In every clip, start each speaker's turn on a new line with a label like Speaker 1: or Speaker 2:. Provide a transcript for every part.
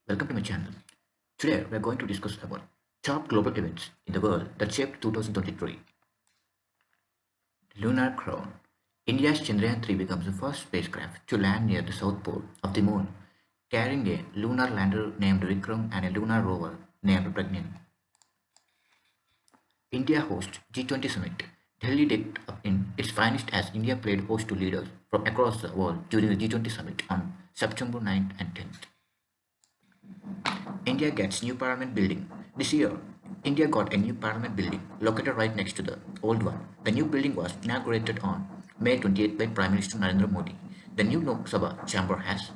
Speaker 1: Welcome to my channel. Today we are going to discuss about top global events in the world that shaped 2023. Lunar crown. India's Chandrayaan-3 becomes the first spacecraft to land near the south pole of the moon, carrying a lunar lander named Vikram and a lunar rover named Pragyan. India hosts G20 summit. Delhi decked up in its finest as India played host to leaders from across the world during the G20 summit on September 9th and 10th. India gets new parliament building. This year, India got a new parliament building located right next to the old one. The new building was inaugurated on May 28 by Prime Minister Narendra Modi. The new Lok Sabha chamber has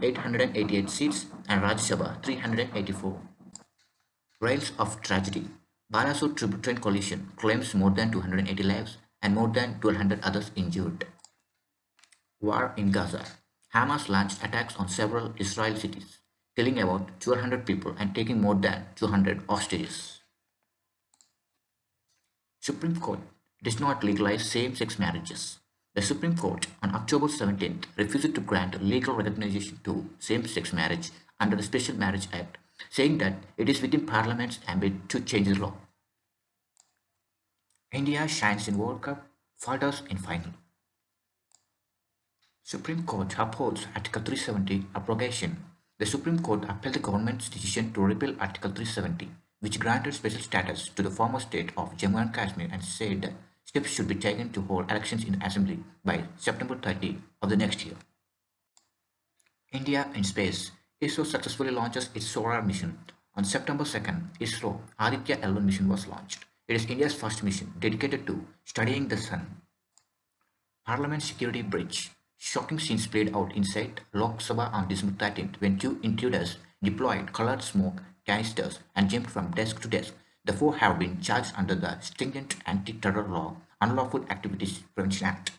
Speaker 1: 888 seats and Rajya Sabha 384. Rails of tragedy. Balasore train collision claims more than 280 lives and more than 1,200 others injured. War in Gaza. Hamas launched attacks on several Israeli cities, killing about 1,200 people and taking more than 200 hostages. Supreme Court does not legalize same-sex marriages. The Supreme Court on October 17th refused to grant legal recognition to same-sex marriage under the Special Marriage Act, saying that it is within Parliament's ambit to change the law. India shines in World Cup, falters in final. Supreme Court upholds Article 370 abrogation. The Supreme Court upheld the government's decision to repeal Article 370, which granted special status to the former state of Jammu and Kashmir and said that steps should be taken to hold elections in the assembly by September 30 of the next year. India in space. ISRO successfully launches its solar mission. On September 2nd, ISRO Aditya L1 mission was launched. It is India's first mission dedicated to studying the sun. Parliament security breach. Shocking scenes played out inside Lok Sabha on December 13th when two intruders deployed colored smoke canisters and jumped from desk to desk. The four have been charged under the stringent Anti-Terror Law Unlawful Activities Prevention Act.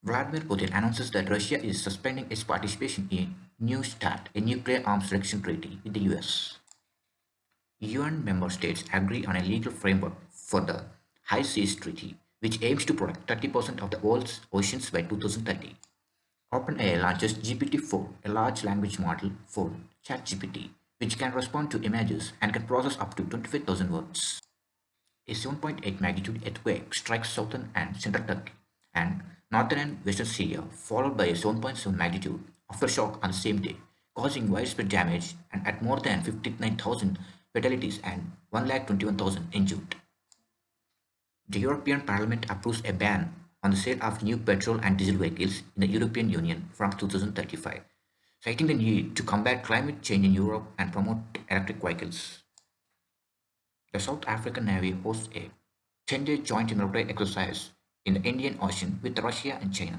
Speaker 1: Vladimir Putin announces that Russia is suspending its participation in New START, a nuclear arms reduction treaty with the US. UN member states agree on a legal framework for the High Seas Treaty, which aims to protect 30% of the world's oceans by 2030. OpenAI launches GPT-4, a large language model for ChatGPT, which can respond to images and can process up to 25,000 words. A 7.8 magnitude earthquake strikes southern and central Turkey and northern and western Syria, followed by a 7.7 magnitude aftershock on the same day, causing widespread damage and at more than 59,000 fatalities and 121,000 injured. The European Parliament approves a ban on the sale of new petrol and diesel vehicles in the European Union from 2035, citing the need to combat climate change in Europe and promote electric vehicles. The South African Navy hosts a 10-day joint military exercise in the Indian Ocean with Russia and China.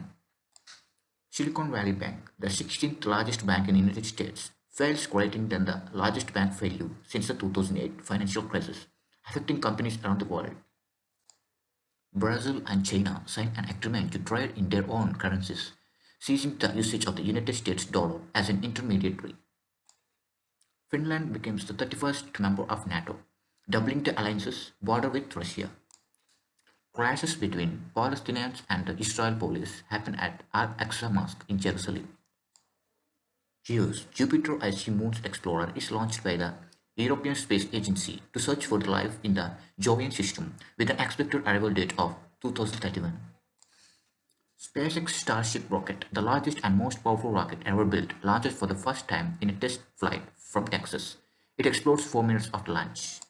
Speaker 1: Silicon Valley Bank, the 16th largest bank in the United States, fails, creating then the largest bank failure since the 2008 financial crisis, affecting companies around the world. Brazil and China signed an agreement to trade in their own currencies, ceasing the usage of the United States dollar as an intermediary. Finland becomes the 31st member of NATO, doubling the alliance's border with Russia. Clashes between Palestinians and the Israel police happen at Al-Aqsa Mosque in Jerusalem. JUICE, Jupiter Icy Moons Explorer, is launched by the European Space Agency to search for life in the Jovian system with an expected arrival date of 2031. SpaceX Starship rocket, the largest and most powerful rocket ever built, launches for the first time in a test flight from Texas. It explodes 4 minutes after launch.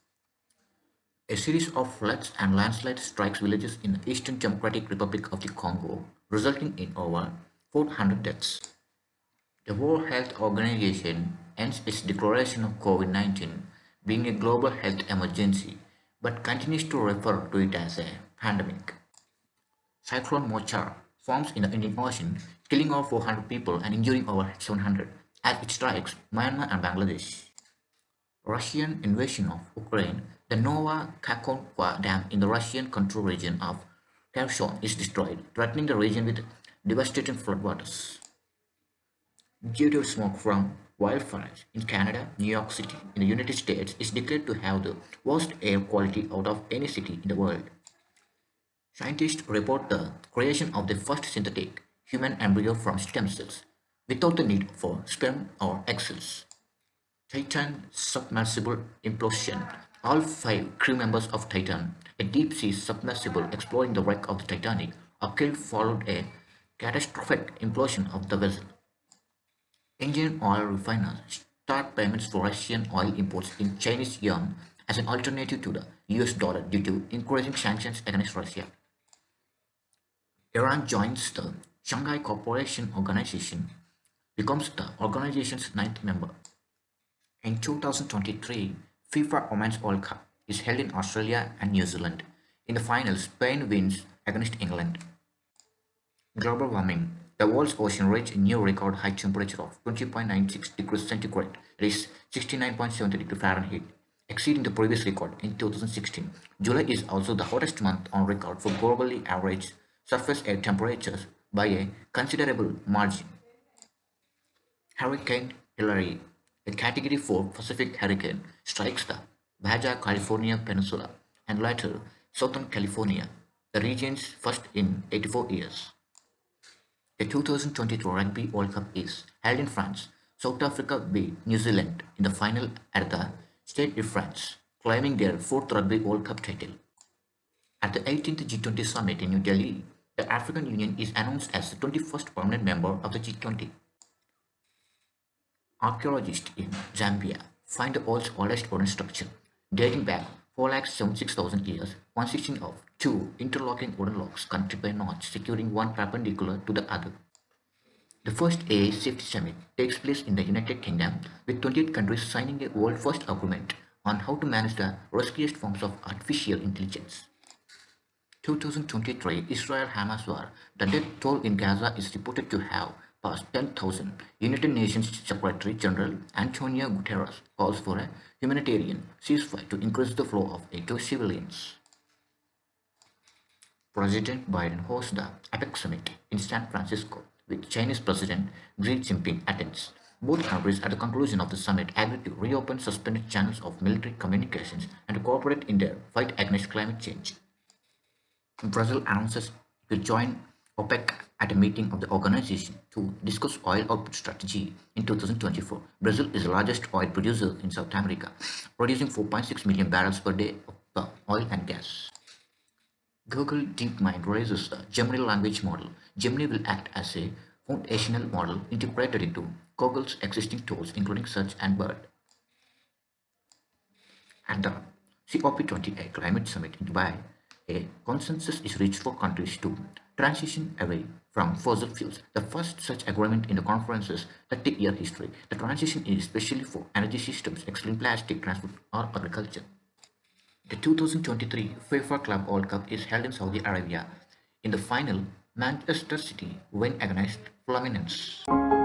Speaker 1: A series of floods and landslides strikes villages in the Eastern Democratic Republic of the Congo, resulting in over 400 deaths. The World Health Organization ends its declaration of COVID-19 being a global health emergency, but continues to refer to it as a pandemic. Cyclone Mochar forms in the Indian Ocean, killing over 400 people and injuring over 700 as it strikes Myanmar and Bangladesh. Russian invasion of Ukraine, the Nova Kakhovka Dam in the Russian-controlled region of Kherson is destroyed, threatening the region with devastating floodwaters. Due to smoke from wildfires in Canada, New York City in the United States is declared to have the worst air quality out of any city in the world. Scientists report the creation of the first synthetic human embryo from stem cells. without the need for sperm or egg cells. Titan submersible implosion. All five crew members of Titan, a deep-sea submersible exploring the wreck of the Titanic, are killed following a catastrophic implosion of the vessel. Indian oil refiners start payments for Russian oil imports in Chinese yuan as an alternative to the US dollar due to increasing sanctions against Russia. Iran joins the Shanghai Cooperation Organization, becomes the organization's ninth member. In 2023, FIFA Women's World Cup is held in Australia and New Zealand. In the final, Spain wins against England. Global warming. The world's ocean reached a new record high temperature of 20.96 degrees centigrade, that is 69.70 degrees Fahrenheit, exceeding the previous record in 2016. July is also the hottest month on record for globally average surface air temperatures by a considerable margin. Hurricane Hilary, a Category 4 Pacific hurricane, strikes the Baja California Peninsula and later Southern California, the region's first in 84 years. The 2022 Rugby World Cup is held in France. South Africa beat New Zealand in the final at the Stade de France, claiming their fourth Rugby World Cup title. At the 18th G20 summit in New Delhi, the African Union is announced as the 21st permanent member of the G20. Archaeologists in Zambia find the world's oldest wooden structure, dating back 476,000 years, consisting of two interlocking wooden logs connected by knots securing one perpendicular to the other. The first AI Safety Summit takes place in the United Kingdom, with 28 countries signing a world-first agreement on how to manage the riskiest forms of artificial intelligence. 2023 Israel-Hamas war. The death toll in Gaza is reported to have passed 10,000. United Nations Secretary General Antonio Guterres calls for a humanitarian ceasefire to increase the flow of aid to civilians. President Biden hosts the APEC summit in San Francisco, with Chinese President Xi Jinping attends. Both countries at the conclusion of the summit agreed to reopen suspended channels of military communications and to cooperate in their fight against climate change. Brazil announces it will join OPEC at a meeting of the organization to discuss oil output strategy in 2024. Brazil is the largest oil producer in South America, producing 4.6 million barrels per day of oil and gas. Google DeepMind releases the Gemini language model. Gemini will act as a foundational model integrated into Google's existing tools, including search and Bird. At the COP28 Climate Summit in Dubai, a consensus is reached for countries to transition away from fossil fuels, the first such agreement in the conference's 30-year history. The transition is especially for energy systems, excluding plastic, transport, or agriculture. The 2023 FIFA Club World Cup is held in Saudi Arabia. In the final, Manchester City win against Fluminense.